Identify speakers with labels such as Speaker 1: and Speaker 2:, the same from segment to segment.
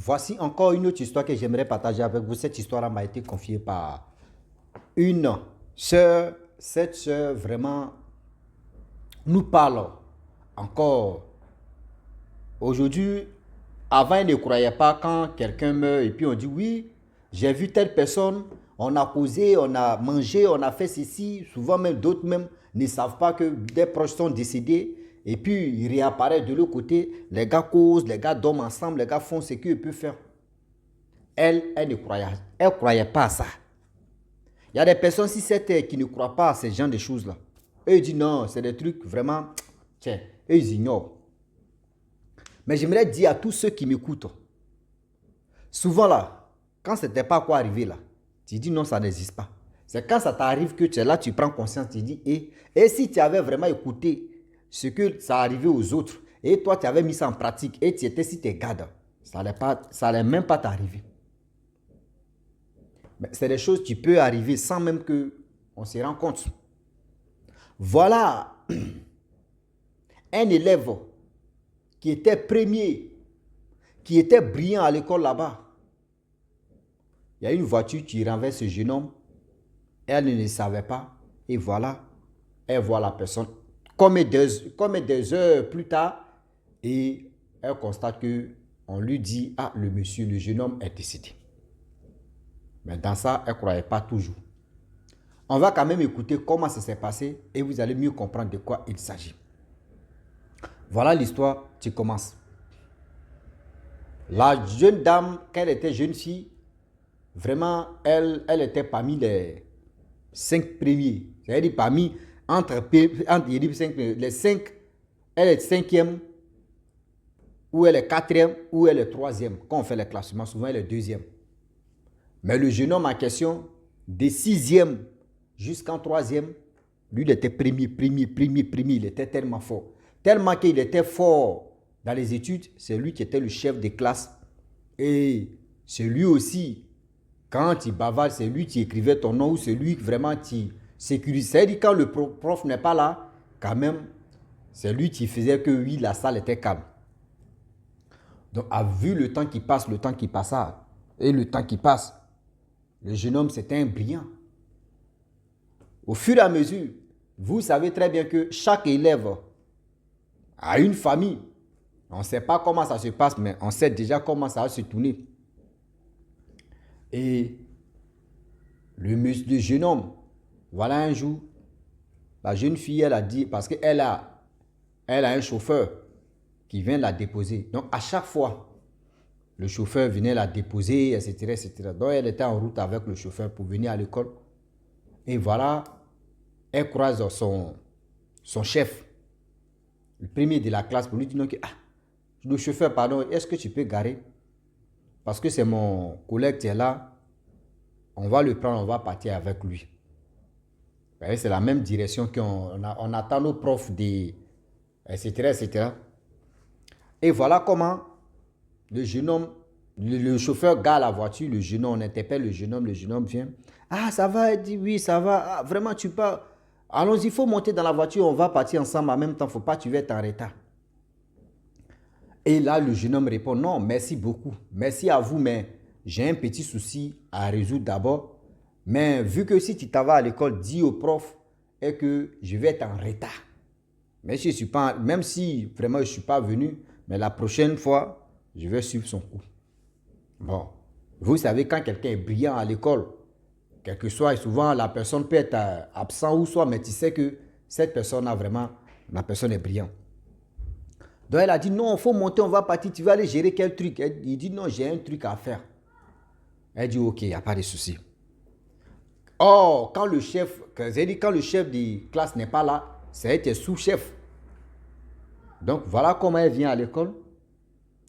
Speaker 1: voici encore une autre histoire que j'aimerais partager avec vous. Cette histoire m'a été confiée par une sœur. Cette sœur vraiment nous parle encore aujourd'hui. Avant, elle ne croyait pas quand quelqu'un meurt et puis on dit oui, j'ai vu telle personne, on a causé, on a mangé, on a fait ceci. Souvent même d'autres même ne savent pas que des proches sont décédés. Et puis ils réapparaissent de l'autre côté. Les gars causent, les gars dorment ensemble, les gars font ce qu'ils peuvent faire. Elle ne croyait pas à ça. Il y a des personnes si c'était qui ne croient pas à ce genre de choses-là. Eux ils disent non, c'est des trucs vraiment, tiens, eux ils ignorent. Mais j'aimerais dire à tous ceux qui m'écoutent, souvent là, quand ce n'était pas quoi arriver là, tu dis non, ça n'existe pas. C'est quand ça t'arrive que tu es là, tu prends conscience, tu dis et si tu avais vraiment écouté ce que ça arrivait aux autres, et toi tu avais mis ça en pratique, et tu étais si tu es garde, ça n'allait même pas t'arriver. Mais c'est des choses qui peuvent arriver sans même qu'on se rende compte. Voilà un élève qui était premier, qui était brillant à l'école là-bas. Il y a une voiture qui renverse ce jeune homme. Elle ne le savait pas. Et voilà, elle voit la personne comme des heures plus tard. Et elle constate qu'on lui dit, ah, le monsieur, le jeune homme est décédé. Mais dans ça, elle ne croyait pas toujours. On va quand même écouter comment ça s'est passé et vous allez mieux comprendre de quoi il s'agit. Voilà l'histoire qui commence. La jeune dame, quand elle était jeune fille, vraiment, elle était parmi les 5 premiers. C'est-à-dire parmi, les 5, elle est 5e, ou elle est 4e, ou elle est 3e. Quand on fait les classements, souvent elle est 2e. Mais le jeune homme en question, de 6e jusqu'en 3e, lui, il était premier. Il était tellement fort. Tellement qu'il était fort dans les études, c'est lui qui était le chef de classe. Et c'est lui aussi, quand il bavarde, c'est lui qui écrivait ton nom ou c'est lui vraiment qui sécurisait. C'est-à-dire quand le prof n'est pas là, quand même, c'est lui qui faisait que oui, la salle était calme. Donc, a vu le temps qui passe, et le temps qui passe, le jeune homme, c'était un brillant. Au fur et à mesure, vous savez très bien que chaque élève a une famille. On ne sait pas comment ça se passe, mais on sait déjà comment ça va se tourner. Et le jeune homme, voilà un jour, la jeune fille, elle a dit, parce qu'elle a un chauffeur qui vient la déposer. Donc, à chaque fois, le chauffeur venait la déposer, etc. Donc, elle était en route avec le chauffeur pour venir à l'école. Et voilà, elle croise son chef, le premier de la classe, pour lui dire non, le chauffeur, pardon, est-ce que tu peux garer? Parce que c'est mon collègue qui est là. On va le prendre, on va partir avec lui. C'est la même direction on attend nos profs, etc. Et voilà comment le jeune homme, le chauffeur gare la voiture, le jeune homme, on interpelle le jeune homme vient. Ah, ça va? Il dit oui, ça va. Ah, vraiment, tu pars. Allons-y, il faut monter dans la voiture, on va partir ensemble en même temps, il ne faut pas, tu vas être en retard. Et là, le jeune homme répond, non, merci beaucoup. Merci à vous, mais j'ai un petit souci à résoudre d'abord. Mais vu que si tu t'en vas à l'école, dis au prof et que je vais être en retard. Mais je suis pas, même si vraiment je ne suis pas venu, mais la prochaine fois, je vais suivre son cours. Bon, vous savez, quand quelqu'un est brillant à l'école, quel que soit, et souvent la personne peut être absent ou soit, mais tu sais que cette personne-là vraiment, la personne est brillante. Donc elle a dit non, il faut monter, on va partir, tu vas aller gérer quel truc? Il dit non, j'ai un truc à faire. Elle dit ok, il n'y a pas de souci. Oh, quand le chef de classe n'est pas là, c'est elle qui est sous-chef. Donc voilà comment elle vient à l'école.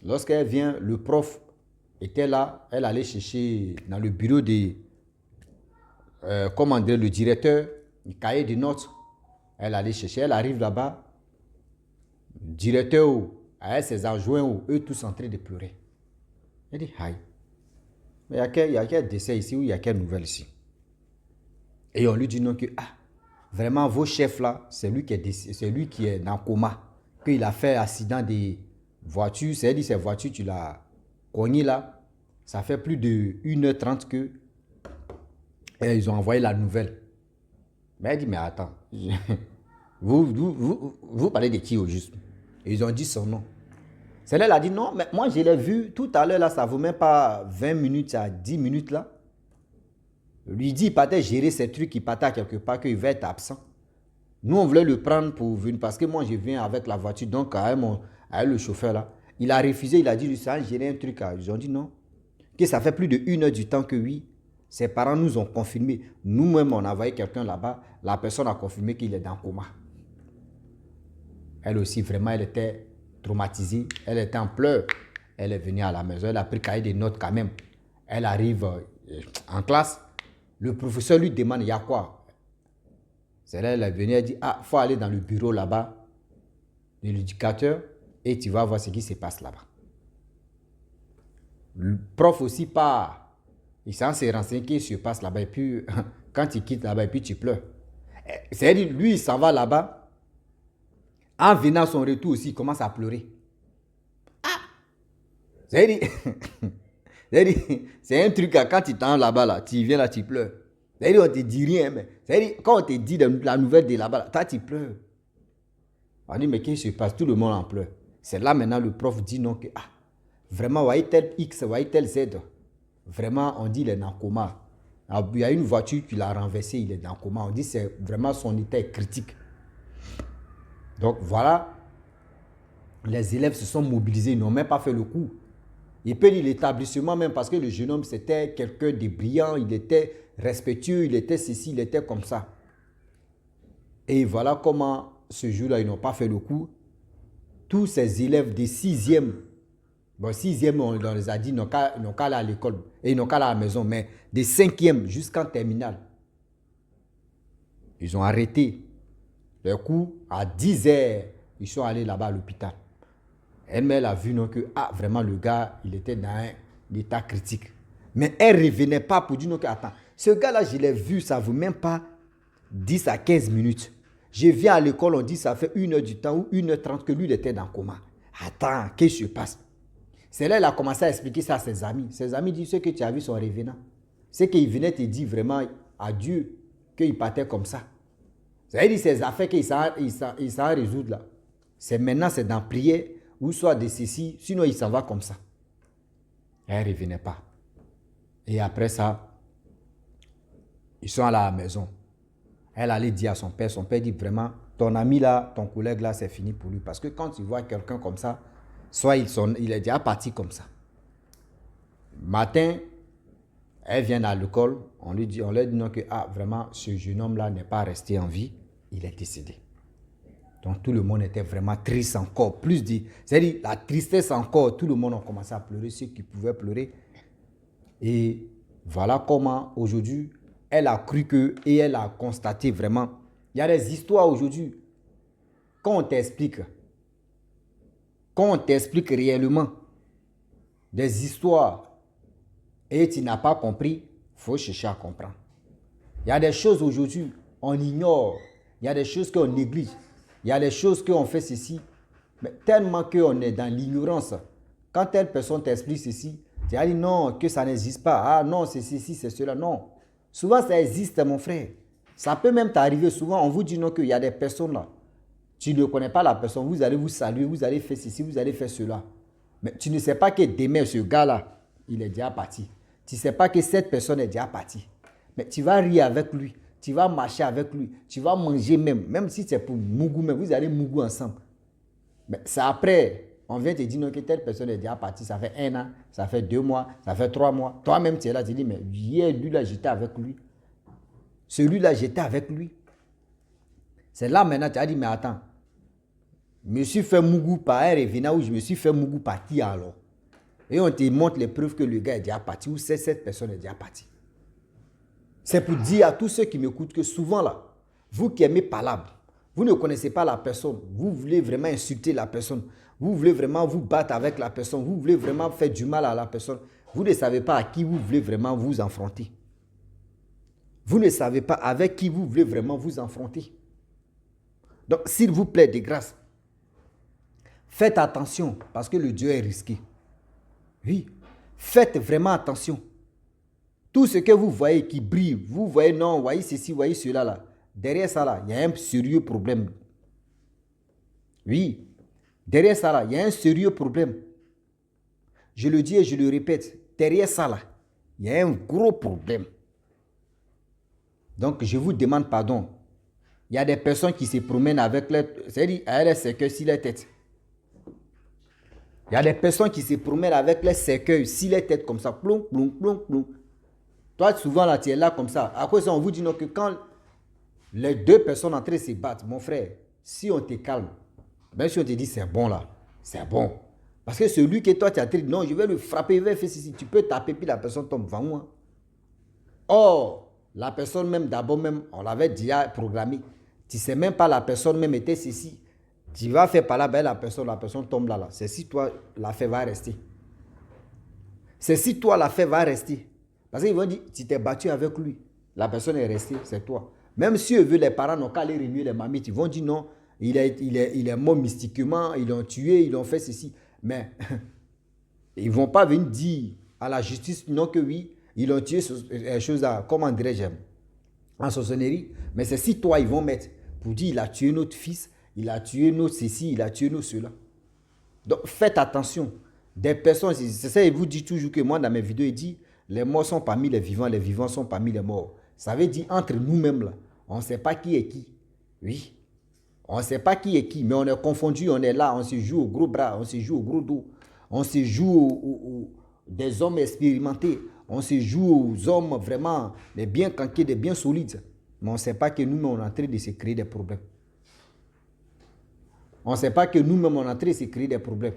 Speaker 1: Lorsqu'elle vient, le prof était là, elle allait chercher dans le bureau de, le directeur, le cahier de notes. Elle allait chercher, elle arrive là-bas. Le directeur, avec ses adjoints, eux tous en train de pleurer. Elle dit, aïe, mais il y a quel décès ici ou il y a quelle nouvelle ici? Et on lui dit non que, vraiment vos chefs là, c'est lui qui est dans le coma, qu'il a fait accident de voiture, c'est-à-dire ces voitures, cogné là, ça fait plus de 1h30 que ils ont envoyé la nouvelle. Mais elle dit, mais attends, vous parlez de qui au juste? Et ils ont dit son nom. Celle-là, elle a dit, non, mais moi je l'ai vu tout à l'heure là, ça ne vaut même pas 20 minutes à 10 minutes là. Lui dit, il partait gérer ses trucs, il partait à quelque part, qu'il va être absent. Nous, on voulait le prendre pour venir, parce que moi, je viens avec la voiture, donc avec le chauffeur là. Il a refusé, il a dit, ça, j'ai un truc. Ils ont dit non. Que ça fait plus de 1 heure du temps que oui. Ses parents nous ont confirmé. Nous-mêmes, on a envoyé quelqu'un là-bas. La personne a confirmé qu'il est dans le coma. Elle aussi, vraiment, elle était traumatisée. Elle était en pleurs. Elle est venue à la maison. Elle a pris cahier des notes quand même. Elle arrive en classe. Le professeur lui demande, il y a quoi? C'est là, elle est venue, elle dit, ah, il faut aller dans le bureau là-bas de l'éducateur et tu vas voir ce qui se passe là-bas. Le prof aussi part. Il s'en s'est renseigné qu'il se passe là-bas et puis quand il quitte là-bas et puis tu pleures. C'est-à-dire, lui, il s'en va là-bas. En venant à son retour aussi, il commence à pleurer. Ah! C'est-à-dire, c'est un truc, quand tu t'en là-bas, là, tu viens là, tu pleures. C'est-à-dire, on ne te dit rien, mais c'est-à-dire, quand on te dit la nouvelle de là-bas, là, toi, tu pleures. On dit, mais qu'est-ce qui se passe? Tout le monde en pleure. C'est là maintenant le prof dit non, que vraiment, voyez tel X, voyez tel Z. Vraiment, on dit il est dans le coma. Alors, il y a une voiture qui l'a renversé, il est dans le coma. On dit c'est vraiment son état est critique. Donc voilà, les élèves se sont mobilisés, ils n'ont même pas fait le coup. Il peut dire l'établissement même parce que le jeune homme c'était quelqu'un de brillant, il était respectueux, il était ceci, il était comme ça. Et voilà comment ce jour-là, ils n'ont pas fait le coup. Tous ces élèves des 6e, bon 6e on les a dit, ils n'ont qu'à aller à l'école et ils n'ont qu'à aller à la maison, mais des 5e jusqu'en terminale, ils ont arrêté le coup à 10h, ils sont allés là-bas à l'hôpital. Elle a vu non, que vraiment le gars, il était dans un état critique. Mais elle ne revenait pas pour dire non, que attends, ce gars-là, je l'ai vu, ça ne vaut même pas 10 à 15 minutes. Je viens à l'école, on dit ça fait 1h du temps ou 1h30 que lui, il était dans le coma. Attends, qu'est-ce qui se passe? C'est là qu'elle a commencé à expliquer ça à ses amis. Ses amis disent, ce que tu as vu sont revenants. C'est qu'il venait te dire vraiment à Dieu qu'il partait comme ça. C'est-à-dire ces affaires qu'il s'en résoudre là. C'est maintenant, c'est dans prière ou soit de ceci, sinon il s'en va comme ça. Elle ne revenait pas. Et après ça, ils sont allés à la maison. Elle allait dire à son père dit vraiment, ton ami là, ton collègue là, c'est fini pour lui. Parce que quand tu vois quelqu'un comme ça, soit il est déjà parti comme ça. Matin, elle vient à l'école, on lui dit non que vraiment, ce jeune homme-là n'est pas resté en vie, il est décédé. Donc tout le monde était vraiment triste encore, c'est-à-dire la tristesse encore, tout le monde a commencé à pleurer, ceux qui pouvaient pleurer. Et voilà comment aujourd'hui, elle a cru que, et elle a constaté vraiment, il y a des histoires aujourd'hui, quand on t'explique réellement des histoires et tu n'as pas compris, il faut chercher à comprendre. Il y a des choses aujourd'hui, on ignore, il y a des choses qu'on néglige, il y a des choses qu'on fait ceci, mais tellement qu'on est dans l'ignorance. Quand telle personne t'explique ceci, tu as dit non, que ça n'existe pas. Ah non, c'est ceci, c'est cela. Non. Souvent, ça existe, mon frère. Ça peut même t'arriver. Souvent, on vous dit non, qu'il y a des personnes là. Tu ne connais pas la personne. Vous allez vous saluer, vous allez faire ceci, vous allez faire cela. Mais tu ne sais pas que demain, ce gars-là, il est déjà parti. Tu ne sais pas que cette personne est déjà partie. Mais tu vas rire avec lui. Tu vas marcher avec lui. Tu vas manger même. Même si c'est pour mougou, mais vous allez mougou ensemble. Mais c'est après. On vient te dire non, que telle personne est déjà partie, ça fait 1 an, ça fait 2 mois, ça fait 3 mois. Toi-même, tu es là, tu dis, mais hier, lui-là, j'étais avec lui. Celui-là, j'étais avec lui. C'est là maintenant, tu as dit, mais attends, je me suis fait mougou par un revenant ou je me suis fait mougou par qui alors? Et on te montre les preuves que le gars est déjà parti ou cette personne est déjà partie. C'est pour dire à tous ceux qui m'écoutent que souvent là, vous qui aimez palabre, vous ne connaissez pas la personne, vous voulez vraiment insulter la personne, vous voulez vraiment vous battre avec la personne, vous voulez vraiment faire du mal à la personne, vous ne savez pas à qui vous voulez vraiment vous affronter. Vous ne savez pas avec qui vous voulez vraiment vous affronter. Donc, s'il vous plaît, de grâce, faites attention parce que le Dieu est risqué. Oui, Faites vraiment attention. Tout ce que vous voyez qui brille, vous voyez non, vous voyez ceci, vous voyez cela là. Derrière ça là, il y a un sérieux problème. Oui, derrière ça là, il y a un sérieux problème. Je le dis et je le répète, derrière ça là, il y a un gros problème. Donc je vous demande pardon. Il y a des personnes qui se promènent avec leur, c'est-à-dire avec les cercueils sur leur tête. Il y a des personnes qui se promènent avec les cercueils sur leur tête comme ça, plom, plom, plom, plom. Toi, souvent là, tu es là comme ça. À cause ça, on vous dit non, que quand les deux personnes en train de se battre, mon frère, si on te calme, même si on te dit c'est bon là, c'est bon. Parce que celui que toi tu as dit, non, je vais le frapper, je vais faire ceci, tu peux taper, puis la personne tombe devant moi. Or, la personne même, d'abord même, on l'avait déjà programmé. Tu ne sais même pas la personne même était ceci. Tu vas faire par là, ben la personne tombe là. C'est si toi, l'affaire va rester. C'est si toi, l'affaire va rester. Parce qu'ils vont dire, tu t'es battu avec lui. La personne est restée, c'est toi. Même si eux veulent, les parents n'ont qu'à aller remuer les mamies, ils vont dire non, il est mort mystiquement, ils l'ont tué, ils l'ont fait ceci. Mais ils ne vont pas venir dire à la justice non que oui, ils l'ont tué, choses là, comment dirais-je, en sorcellerie. Mais c'est si toi, ils vont mettre pour dire il a tué notre fils, il a tué notre ceci, il a tué notre cela. Donc faites attention. Des personnes, c'est ça, il vous dit toujours que moi, dans mes vidéos, il dit les morts sont parmi les vivants sont parmi les morts. Ça veut dire entre nous-mêmes, là, on ne sait pas qui est qui. Oui, on ne sait pas qui est qui, mais on est confondu, on est là, on se joue au gros bras, on se joue au gros dos, on se joue des hommes expérimentés, on se joue aux hommes vraiment des bien cankés, des bien solides. Mais on ne sait pas que nous-mêmes, on est en train de se créer des problèmes. On ne sait pas que nous-mêmes, on est en train de se créer des problèmes.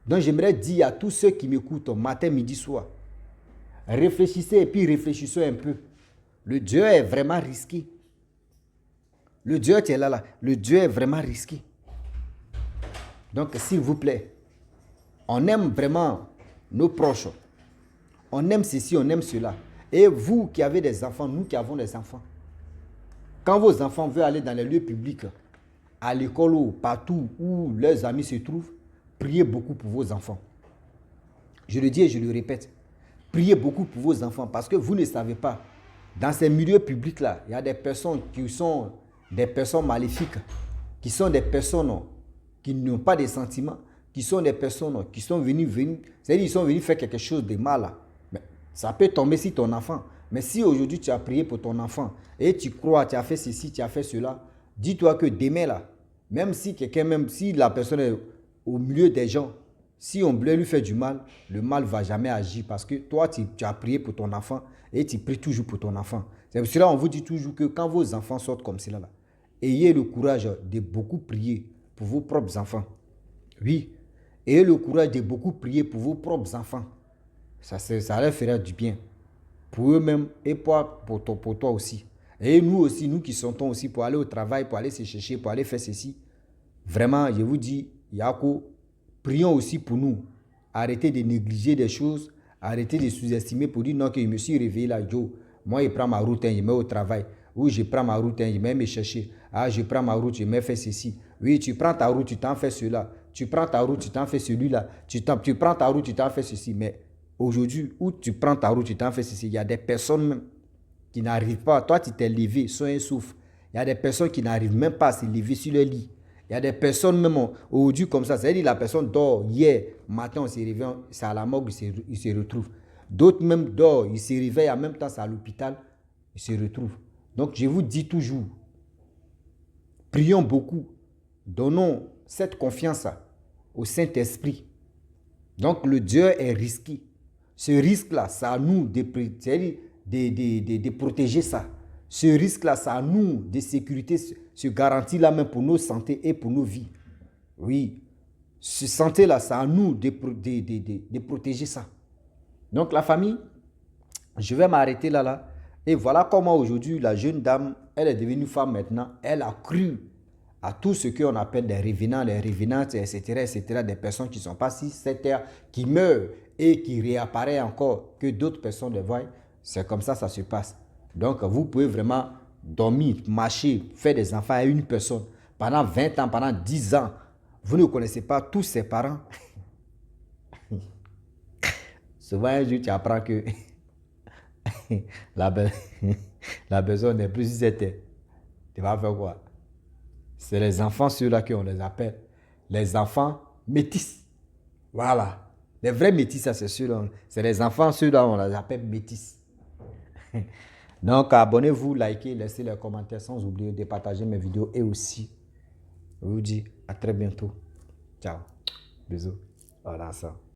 Speaker 1: Donc, j'aimerais dire à tous ceux qui m'écoutent matin, midi, soir, réfléchissez et puis réfléchissez un peu. Le Dieu est vraiment risqué. Le Dieu qui est là, le Dieu est vraiment risqué. Donc, s'il vous plaît, on aime vraiment nos proches. On aime ceci, on aime cela. Et vous qui avez des enfants, nous qui avons des enfants, quand vos enfants veulent aller dans les lieux publics, à l'école ou partout où leurs amis se trouvent, priez beaucoup pour vos enfants. Je le dis et je le répète. Priez beaucoup pour vos enfants parce que vous ne savez pas. Dans ces milieux publics-là, il y a des personnes qui sont des personnes maléfiques, qui sont des personnes qui n'ont pas de sentiments, qui sont des personnes qui sont venues, c'est-à-dire ils sont venus faire quelque chose de mal. Mais ça peut tomber sur ton enfant. Mais si aujourd'hui tu as prié pour ton enfant et tu crois, tu as fait ceci, tu as fait cela, dis-toi que demain là, même si la personne est au milieu des gens, si on voulait lui faire du mal, le mal ne va jamais agir parce que toi, tu as prié pour ton enfant et tu pries toujours pour ton enfant. C'est pour cela qu'on vous dit toujours que quand vos enfants sortent comme cela, là, ayez le courage de beaucoup prier pour vos propres enfants. Oui, ayez le courage de beaucoup prier pour vos propres enfants. Ça leur fera du bien. Pour eux-mêmes et pour toi aussi. Et nous aussi, nous qui sortons aussi pour aller au travail, pour aller se chercher, pour aller faire ceci. Vraiment, je vous dis, Yako, prions aussi pour nous. Arrêtez de négliger des choses. Arrêtez de sous-estimer pour dire non, que je me suis réveillé là, Joe. Moi, je prends ma route, je mets au travail. Ou je prends ma route, je mets me chercher. Ah, je prends ma route, je mets faire ceci. Oui, tu prends ta route, tu t'en fais cela. Tu prends ta route, tu t'en fais celui-là. Tu prends ta route, tu t'en fais ceci. Mais aujourd'hui, où tu prends ta route, tu t'en fais ceci, il y a des personnes même qui n'arrivent pas. Toi, tu t'es levé, soit un souffle. Il y a des personnes qui n'arrivent même pas à se lever sur le lit. Il y a des personnes même aujourd'hui comme ça. C'est-à-dire la personne dort hier, matin, on se réveille, c'est à la morgue, il se retrouve. D'autres même dorment, ils se réveillent, en même temps, c'est à l'hôpital, ils se retrouvent. Donc, je vous dis toujours, prions beaucoup, donnons cette confiance au Saint-Esprit. Donc, le Dieu est risqué. Ce risque-là, c'est à nous de protéger ça. Ce risque-là, c'est à nous de sécurité, ce garantie-là même pour nos santé et pour nos vies. Oui, ce santé-là, c'est à nous de protéger ça. Donc la famille, je vais m'arrêter là. Et voilà comment aujourd'hui, la jeune dame, elle est devenue femme maintenant. Elle a cru à tout ce qu'on appelle des revenants, les revenantes, etc., des personnes qui sont pas sur cette terre, qui meurent et qui réapparaissent encore, que d'autres personnes les voient. C'est comme ça se passe. Donc, vous pouvez vraiment dormir, marcher, faire des enfants à une personne pendant 20 ans, pendant 10 ans. Vous ne connaissez pas tous ses parents. Souvent, un jour, tu apprends que la, la personne n'est plus sur cette terre. Tu vas faire quoi? C'est les enfants, ceux-là qu'on les appelle. Les enfants métis. Voilà. Les vrais métis, ça c'est sûr. C'est les enfants, ceux-là, on les appelle métis. Donc, abonnez-vous, likez, laissez les commentaires sans oublier de partager mes vidéos et aussi, je vous dis à très bientôt. Ciao. Bisous. Voilà ça.